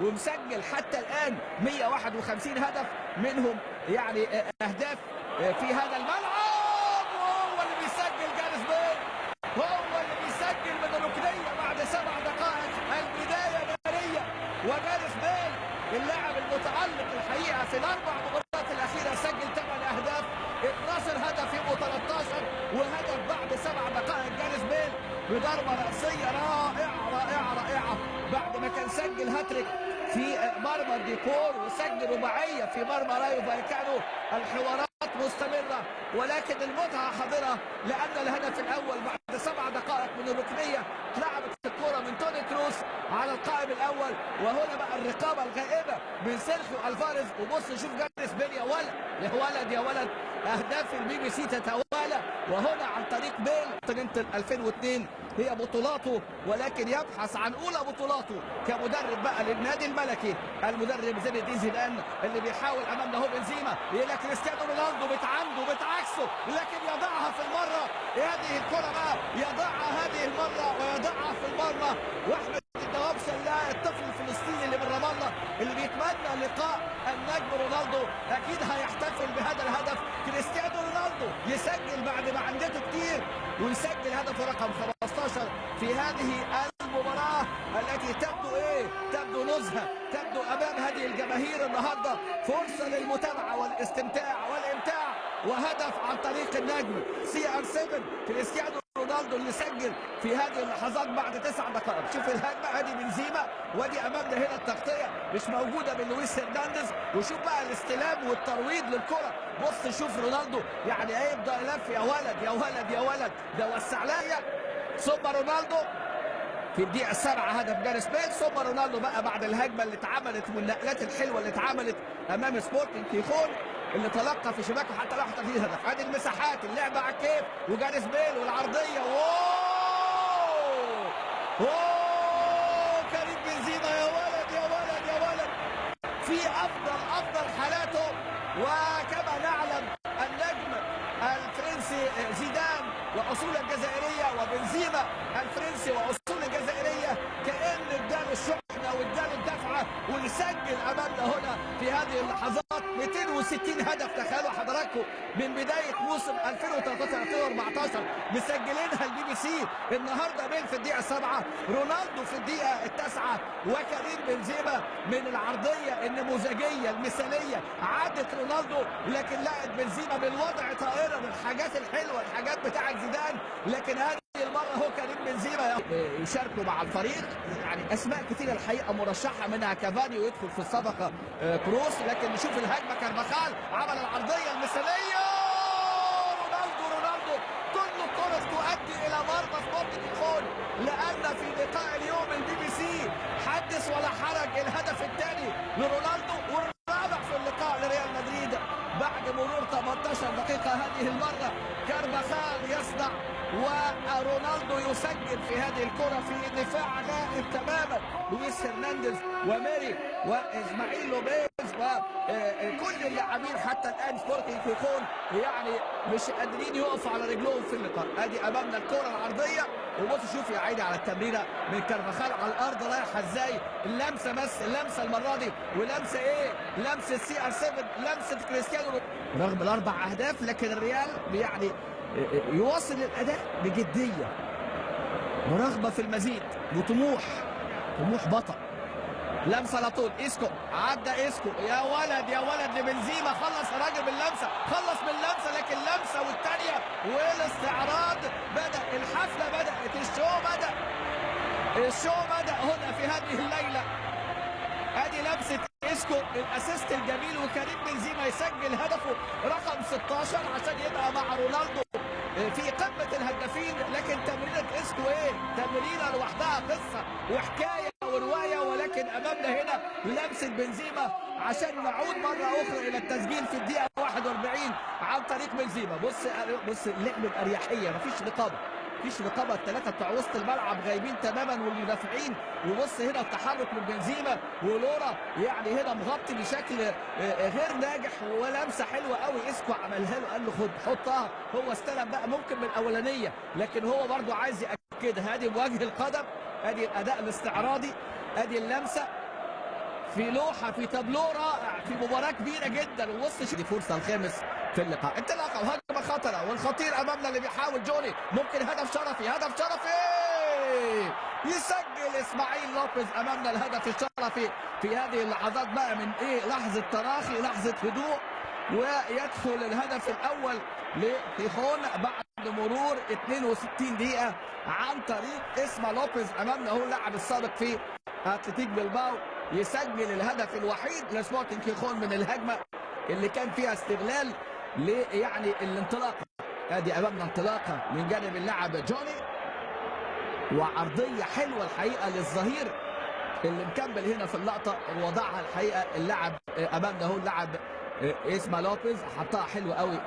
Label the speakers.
Speaker 1: ومسجل حتى الان 151 هدف، منهم يعني اهداف في هذا الملعب. وهو اللي بيسجل جاريث بيل، هو اللي بيسجل من الركنيه بعد 7 دقائق. البدايه ناريه، وجاريث بيل اللاعب المتألق الحقيقه في الاربع مباريات الاخيره سجل 8 اهداف، 12 هدف يبقوا 13 وهدف بعد 7 دقائق. جاريث بيل بضربه راسيه رائعه رائعه رائعه بعد ما كان سجل هاتريك في مرمى الديكور وسجل رباعيه في مرمى رايو فايكانو. الحوارات مستمره ولكن المتعه حاضره، لان الهدف الاول بعد 7 دقائق من الركنيه اتلعبت الكره من توني كروس على القائم الاول. وهنا بقى الرقابه الغائبه من سيرخيو الفاريز. وبص شوف جاريث بيل، يا ولد يا ولد يا ولد، اهداف البي بي سي تتوالى. وهنا عن طريق بيل ترنتل 2002 هي بطولاته، ولكن يبحث عن اولى بطولاته كمدرب بقى للنادي الملكي. المدرب زين الدين زيدان اللي بيحاول امامنا هو بنزيما الى كريستيانو رونالدو، بتعنده بتعكسه لكن يضعها في المره. هذه الكره بقى يضعها هذه المره ويضعها في المرمى. واحمد الدوابشه الطفل الفلسطيني اللي من رام الله اللي بيتمنى لقاء النجم رونالدو اكيد هيحتفل بهذا الهدف. كريستيانو رونالدو يسجل بعد ما عندته كتير ويسجل هدفه رقم 15 في هذه المباراه التي تبدو نزهه، تبدو امام هذه الجماهير النهارده فرصه للمتابعه والاستمتاع والامتاع. وهدف عن طريق النجم CR7 كريستيانو رونالدو اللي سجل في هذه اللحظات بعد 9 دقائق. شوف الهجمه ادي بنزيما، وادي امامنا هنا التغطيه مش موجوده من لويس هرنانديز. وشوف بقى الاستلام والترويض للكره. بص شوف رونالدو يعني هيبدا يلف، يا ولد يا ولد يا ولد، ده وسع لها. ثم رونالدو في الدقيقه 7 هدف جاريث بيل. ثم رونالدو بقى بعد الهجمه اللي اتعملت والنقلات الحلوه اللي اتعملت امام سبورتنج كيخون اللي تلقى في شباكه حتى راح تغيير هدف. ادي المساحات، اللعبه على الكيف وجاريث بيل والعرضيه. كريم بنزيما، يا ولد يا ولد يا ولد، في افضل حالاته. وكما نعلم النجم الفرنسي زيدان واصوله الجزائريه، وبنزيما الفرنسي واصوله الجزائريه، كان اداله الشحنه واداله الدفعه ويسجل امامنا هنا في هذه اللحظات 260 هدف. تخيلوا حضراتكم من بدايه موسم 2013-2014 مسجلينها البي بي سي. النهارده بيل في الدقيقه 7، رونالدو في الدقيقه 9، وكريم بنزيما من العرضيه النموذجيه المثاليه عادت رونالدو لكن لقت بنزيما بالوضع طائره. الحاجات الحلوه، الحاجات بتاعت زيدان. لكن هذه المره هو كريم بنزيما يشاركوا مع الفريق. يعني اسماء كثيره الحقيقه مرشحه منها كافاني ويدخل في الصدقه كروس. لكن نشوف الهجمه، كارفاخال عمل العرضيه المثاليه. رونالدو كل الطرق تؤدي الى مرمى سبورتنج كيخون، لان في لقاء اليوم البي بي سي حدث ولا حرج. الهدف الثاني لرونالدو والرابع في اللقاء لريال مدريد بعد مرور 18 دقيقه. هذه المره كارفاخال يصنع ورونالدو يسجل في هذه الكره في دفاع غائب تماما. لويس هرنانديز وميري واسماعيل لوبيز وكل اللاعبين حتى الان سبورتنج كيخون يعني مش قادرين يقفوا على رجلهم في اللقاء. ادي امامنا الكره العرضيه، وبص شوف يا عيني على التمريره من كارفاخال على الارض رايحه ازاي. اللمسه بس، اللمسه المره دي، ولمسه لمسه CR7، لمسه كريستيانو. رغم الاربع اهداف لكن الريال يعني يواصل الاداء بجديه ورغبه في المزيد وطموح بطل. لمسه على طول، اسكو عدى، اسكو يا ولد يا ولد لبنزيما. خلص يا راجل باللمسه، خلص باللمسه. لكن لمسه والثانيه والاستعراض بدا، الحفله بدات، الشو بدا هنا في هذه الليله. ادي لمسه اسكو الاسيست الجميل، وكريم بنزيما يسجل هدفه رقم 16 عشان يبقى مع رونالدو في قمه الهدافين. لكن تمريره اسكو تمريره لوحدها قصه وحكايه وروايه. ولكن امامنا هنا لمسه بنزيما عشان نعود مره اخرى الى التسجيل في الدقيقه 41 عن طريق بنزيما. بص اللعب باريحيه، مفيش رقابه. الثلاثه بتوع وسط الملعب غايبين تماما والمدافعين. وبص هنا التحرك من بنزيما ولورا يعني هنا مغطي بشكل غير ناجح. ولمسه حلوه قوي اسكو عملها له، قال له خد حطها. هو استلم بقى ممكن من الاولانيه لكن هو برضو عايز ياكدها. ادي بوجه القدم، ادي الاداء الاستعراضي، ادي اللمسه في لوحه في تابلو رائع في مباراه كبيره جدا. ووسط دي فرصه الخامس في اللقاء. انطلاقه وهجمه خطره والخطير امامنا اللي بيحاول جوني. ممكن هدف شرفي، هدف شرفي يسجل اسماعيل لوبيز امامنا الهدف الشرفي في هذه اللحظات بقى من لحظه تراخي، لحظه هدوء، ويدخل الهدف الاول لخيخون بعد مرور 62 دقيقه عن طريق اسما لوبيز. امامنا هو اللاعب السابق في اتلتيك بلباو يسجل الهدف الوحيد لسبورتنج خيخون من الهجمه اللي كان فيها استغلال يعني الانطلاقه. ادي امامنا انطلاقه من جانب اللاعب جوني وعرضيه حلوه الحقيقه للظهير اللي مكمل هنا في اللقطه وضعها الحقيقه اللاعب امامنا هو اللاعب اسما لوبيز، حطها حلوه قوي